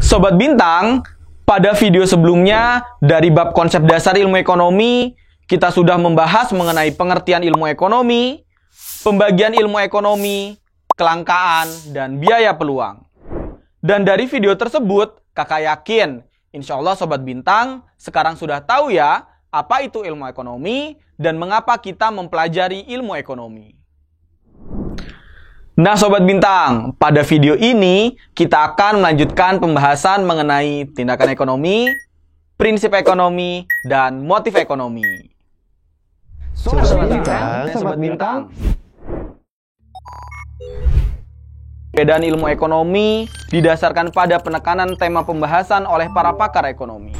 Sobat Bintang, pada video sebelumnya dari bab konsep dasar ilmu ekonomi, kita sudah membahas mengenai pengertian ilmu ekonomi, pembagian ilmu ekonomi, kelangkaan, dan biaya peluang. Dan dari video tersebut, kakak yakin, insya Allah Sobat Bintang sekarang sudah tahu ya, apa itu ilmu ekonomi dan mengapa kita mempelajari ilmu ekonomi. Nah Sobat Bintang, pada video ini kita akan melanjutkan pembahasan mengenai tindakan ekonomi, prinsip ekonomi, dan motif ekonomi. Sobat Bintang. Perbedaan ilmu ekonomi didasarkan pada penekanan tema pembahasan oleh para pakar ekonomi.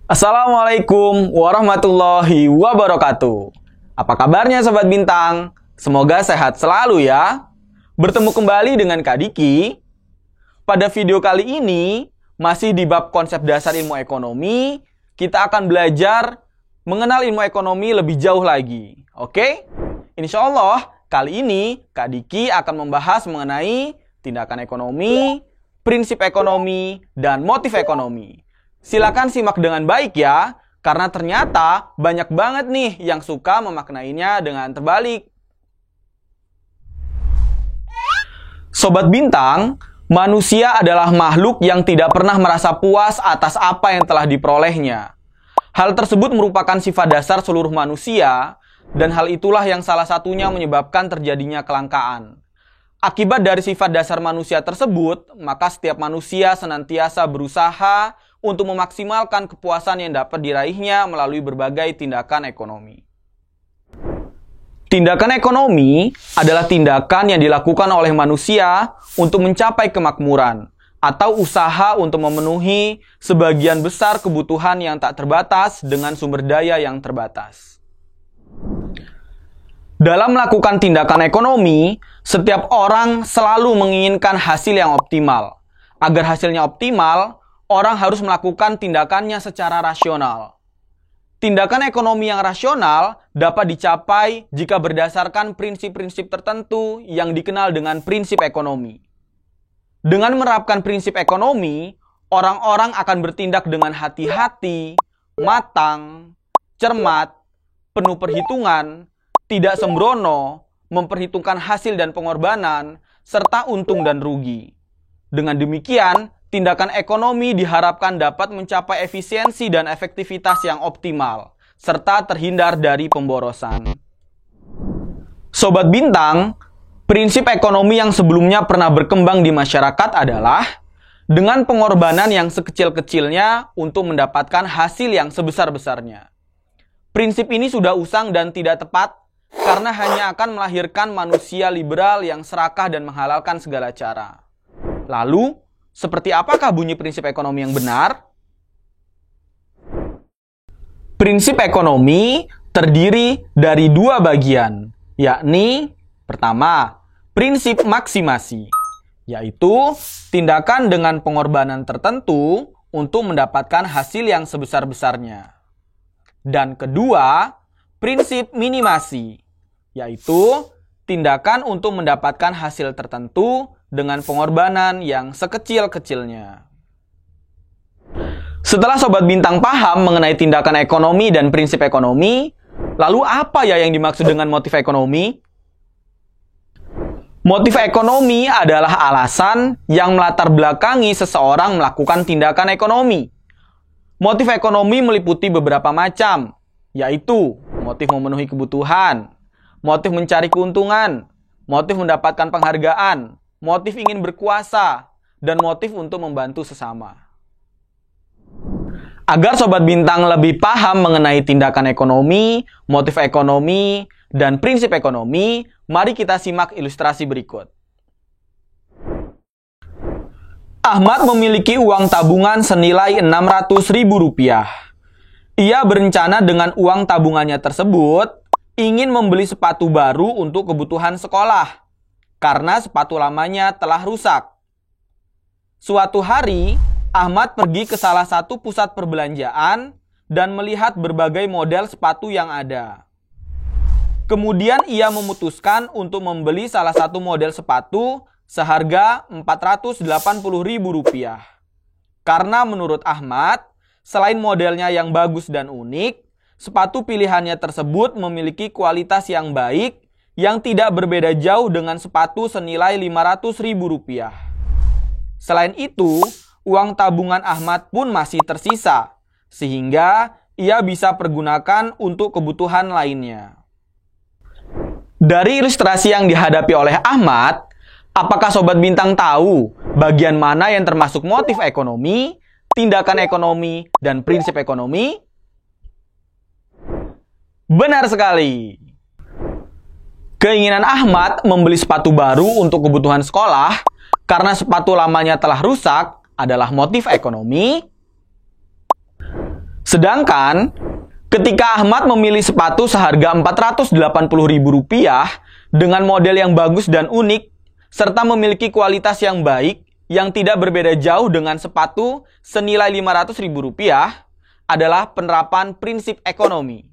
Assalamualaikum warahmatullahi wabarakatuh. Apa kabarnya Sobat Bintang? Semoga sehat selalu ya. Bertemu kembali dengan Kak Diki. Pada video kali ini, masih di bab konsep dasar ilmu ekonomi, kita akan belajar mengenal ilmu ekonomi lebih jauh lagi. Oke? Insya Allah, kali ini Kak Diki akan membahas mengenai tindakan ekonomi, prinsip ekonomi, dan motif ekonomi. Silakan simak dengan baik ya, karena ternyata banyak banget nih yang suka memaknainya dengan terbalik. Sobat Bintang, manusia adalah makhluk yang tidak pernah merasa puas atas apa yang telah diperolehnya. Hal tersebut merupakan sifat dasar seluruh manusia, dan hal itulah yang salah satunya menyebabkan terjadinya kelangkaan. Akibat dari sifat dasar manusia tersebut, maka setiap manusia senantiasa berusaha untuk memaksimalkan kepuasan yang dapat diraihnya melalui berbagai tindakan ekonomi. Tindakan ekonomi adalah tindakan yang dilakukan oleh manusia untuk mencapai kemakmuran atau usaha untuk memenuhi sebagian besar kebutuhan yang tak terbatas dengan sumber daya yang terbatas. Dalam melakukan tindakan ekonomi, setiap orang selalu menginginkan hasil yang optimal. Agar hasilnya optimal, orang harus melakukan tindakannya secara rasional. Tindakan ekonomi yang rasional dapat dicapai jika berdasarkan prinsip-prinsip tertentu yang dikenal dengan prinsip ekonomi. Dengan menerapkan prinsip ekonomi, orang-orang akan bertindak dengan hati-hati, matang, cermat, penuh perhitungan, tidak sembrono, memperhitungkan hasil dan pengorbanan, serta untung dan rugi. Dengan demikian, tindakan ekonomi diharapkan dapat mencapai efisiensi dan efektivitas yang optimal, serta terhindar dari pemborosan. Sobat Bintang, prinsip ekonomi yang sebelumnya pernah berkembang di masyarakat adalah dengan pengorbanan yang sekecil-kecilnya untuk mendapatkan hasil yang sebesar-besarnya. Prinsip ini sudah usang dan tidak tepat karena hanya akan melahirkan manusia liberal yang serakah dan menghalalkan segala cara. Lalu, seperti apakah bunyi prinsip ekonomi yang benar? Prinsip ekonomi terdiri dari dua bagian, yakni pertama, prinsip maksimasi, yaitu tindakan dengan pengorbanan tertentu untuk mendapatkan hasil yang sebesar-besarnya. Dan kedua, prinsip minimasi, yaitu tindakan untuk mendapatkan hasil tertentu dengan pengorbanan yang sekecil-kecilnya. Setelah Sobat Bintang paham mengenai tindakan ekonomi dan prinsip ekonomi, lalu apa ya yang dimaksud dengan motif ekonomi? Motif ekonomi adalah alasan yang melatar belakangi seseorang melakukan tindakan ekonomi. Motif ekonomi meliputi beberapa macam, yaitu motif memenuhi kebutuhan, motif mencari keuntungan, motif mendapatkan penghargaan, motif ingin berkuasa, dan motif untuk membantu sesama. Agar Sobat Bintang lebih paham mengenai tindakan ekonomi, motif ekonomi, dan prinsip ekonomi, mari kita simak ilustrasi berikut. Ahmad memiliki uang tabungan senilai Rp600.000. Ia berencana dengan uang tabungannya tersebut ingin membeli sepatu baru untuk kebutuhan sekolah karena sepatu lamanya telah rusak. Suatu hari, Ahmad pergi ke salah satu pusat perbelanjaan dan melihat berbagai model sepatu yang ada. Kemudian ia memutuskan untuk membeli salah satu model sepatu seharga Rp480.000. Karena menurut Ahmad, selain modelnya yang bagus dan unik, sepatu pilihannya tersebut memiliki kualitas yang baik yang tidak berbeda jauh dengan sepatu senilai Rp500.000. Selain itu, uang tabungan Ahmad pun masih tersisa, sehingga ia bisa pergunakan untuk kebutuhan lainnya. Dari ilustrasi yang dihadapi oleh Ahmad, apakah Sobat Bintang tahu bagian mana yang termasuk motif ekonomi, tindakan ekonomi, dan prinsip ekonomi? Benar sekali. Keinginan Ahmad membeli sepatu baru untuk kebutuhan sekolah karena sepatu lamanya telah rusak adalah motif ekonomi. Sedangkan ketika Ahmad memilih sepatu seharga Rp480.000 dengan model yang bagus dan unik, serta memiliki kualitas yang baik yang tidak berbeda jauh dengan sepatu senilai Rp500.000 adalah penerapan prinsip ekonomi.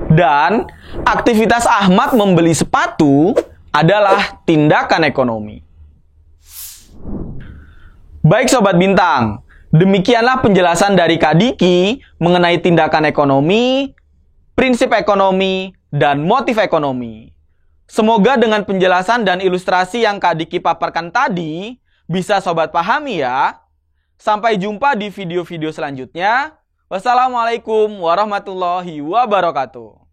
Dan aktivitas Ahmad membeli sepatu adalah tindakan ekonomi. Baik Sobat Bintang, demikianlah penjelasan dari Kak Diki mengenai tindakan ekonomi, prinsip ekonomi, dan motif ekonomi. Semoga dengan penjelasan dan ilustrasi yang Kak Diki paparkan tadi, bisa Sobat pahami ya. Sampai jumpa di video-video selanjutnya. Wassalamualaikum warahmatullahi wabarakatuh.